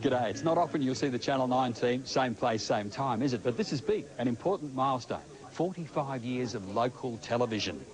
G'day. It's not often you'll see the Channel 9 team, same place, same time, is it? But this is big, an important milestone. 45 years of local television.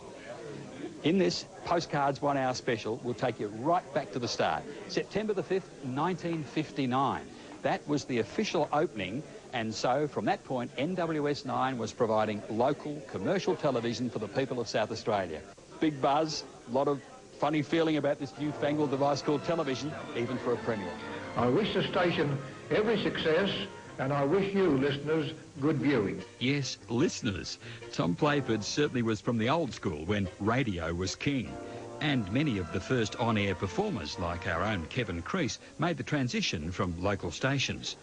In this Postcards 1 Hour special, we'll take you right back to the start. September the 5th, 1959. That was the official opening, and so from that point, NWS9 was providing local commercial television for the people of South Australia. Big buzz, a lot of funny feeling about this newfangled device called television, even for a premiere. I wish the station every success, and I wish you, listeners, good viewing. Yes, listeners. Tom Playford certainly was from the old school when radio was king. And many of the first on-air performers, like our own Kevin Crease, made the transition from local stations.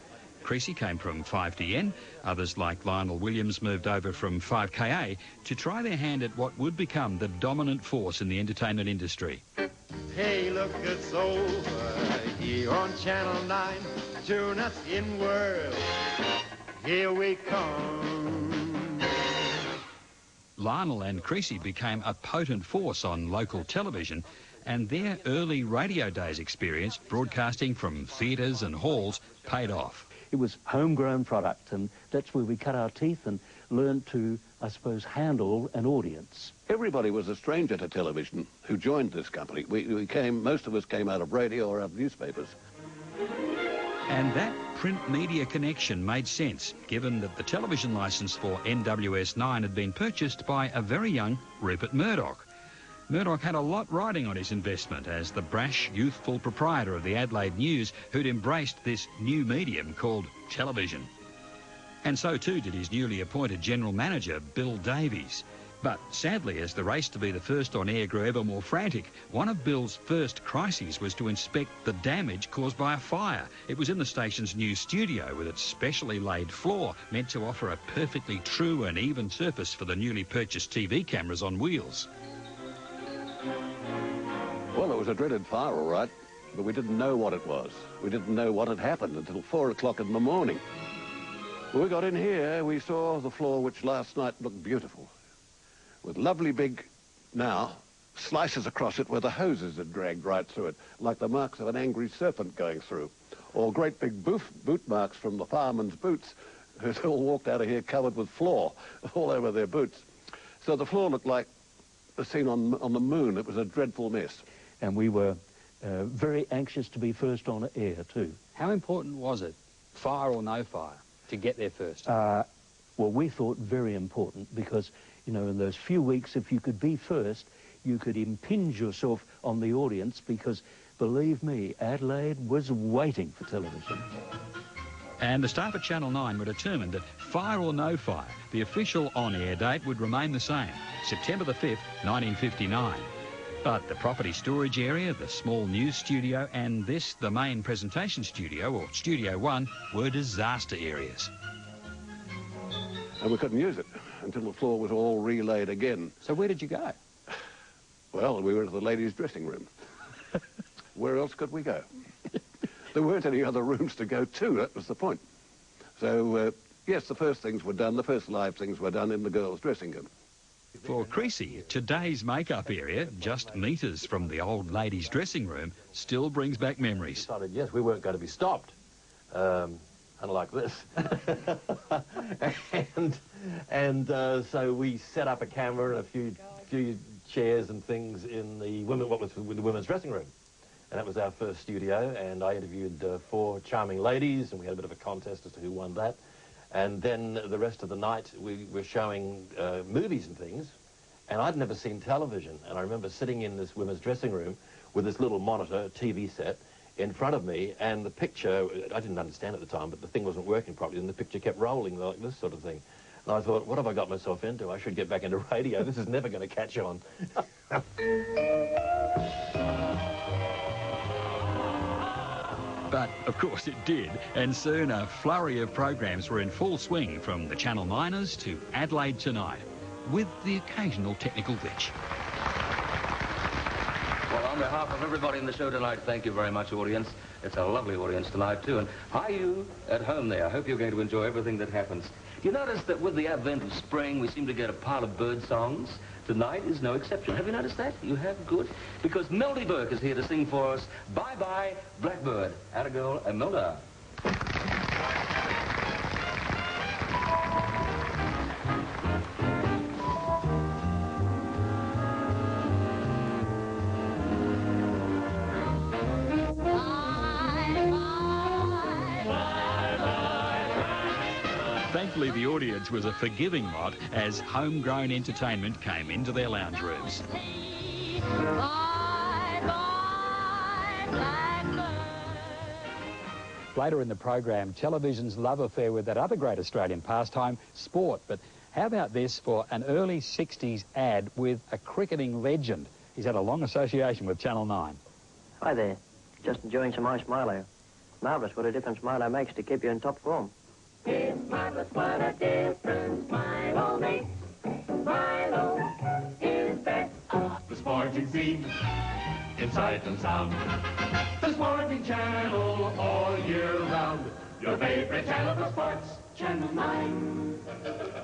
Creasy came from 5DN, others like Lionel Williams moved over from 5KA to try their hand at what would become the dominant force in the entertainment industry. Hey, look, it's over here on Channel 9. Tune us in, world. Here we come. Lionel and Creasy became a potent force on local television, and their early radio days experience broadcasting from theatres and halls paid off. It was homegrown product, and that's where we cut our teeth and learned to, I suppose, handle an audience. Everybody was a stranger to television who joined this company. Most of us came out of radio or out of newspapers. And that print media connection made sense, given that the television licence for NWS9 had been purchased by a very young Rupert Murdoch. Murdoch had a lot riding on his investment as the brash, youthful proprietor of the Adelaide News who'd embraced this new medium called television. And so too did his newly appointed general manager, Bill Davies. But sadly, as the race to be the first on air grew ever more frantic, one of Bill's first crises was to inspect the damage caused by a fire. It was in the station's new studio with its specially laid floor, meant to offer a perfectly true and even surface for the newly purchased TV cameras on wheels. Well, it was a dreaded fire, all right, but we didn't know what it was. We didn't know what had happened until 4 o'clock in the morning. When we got in here, we saw the floor, which last night looked beautiful, with lovely big, now, slices across it where the hoses had dragged right through it, like the marks of an angry serpent going through, or great big boot marks from the firemen's boots, who'd all walked out of here covered with floor all over their boots. So the floor looked like the scene on the moon. It was a dreadful mess. And we were very anxious to be first on air, too. How important was it, fire or no fire, to get there first? Well, we thought very important because, you know, in those few weeks, if you could be first, you could impinge yourself on the audience because, believe me, Adelaide was waiting for television. And the staff at Channel 9 were determined that fire or no fire, the official on-air date would remain the same, September the 5th, 1959. But the property storage area, the small news studio, and this, the main presentation studio, or Studio 1, were disaster areas. And we couldn't use it until the floor was all relaid again. So where did you go? Well, we went to the ladies' dressing room. Where else could we go? There weren't any other rooms to go to, that was the point. So, yes, the first things were done, the first live things were done in the girls' dressing room. For Creasy, today's makeup area, just metres from the old ladies' dressing room, still brings back memories. We decided, yes, we weren't going to be stopped, unlike this. So we set up a camera and a few chairs and things in the women's dressing room. And that was our first studio, and I interviewed 4 charming ladies, and we had a bit of a contest as to who won that. And then the rest of the night, we were showing movies and things, and I'd never seen television. And I remember sitting in this women's dressing room with this little monitor, TV set, in front of me, and the picture, I didn't understand at the time, but the thing wasn't working properly, and the picture kept rolling like this sort of thing. And I thought, what have I got myself into? I should get back into radio. This is never going to catch on. But, of course, it did, and soon a flurry of programs were in full swing from the Channel 9ers to Adelaide Tonight, with the occasional technical glitch. Well, on behalf of everybody in the show tonight, thank you very much, audience. It's a lovely audience tonight, too. And hi, you at home there. I hope you're going to enjoy everything that happens. You notice that with the advent of spring, we seem to get a pile of bird songs. Tonight is no exception. Have you noticed that? You have? Good. Because Melody Burke is here to sing for us Bye Bye Blackbird. Atta girl, Imelda. Thankfully, the audience was a forgiving lot as homegrown entertainment came into their lounge rooms. Later in the program, television's love affair with that other great Australian pastime, sport. But how about this for an early 60s ad with a cricketing legend? He's had a long association with Channel 9. Hi there. Just enjoying some ice Milo. Marvellous what a difference Milo makes to keep you in top form. It's marvelous what a difference Milo makes. Milo is best. The sporting scene, in sight and sound. The sporting channel all year round. Your favorite channel for sports, Channel 9.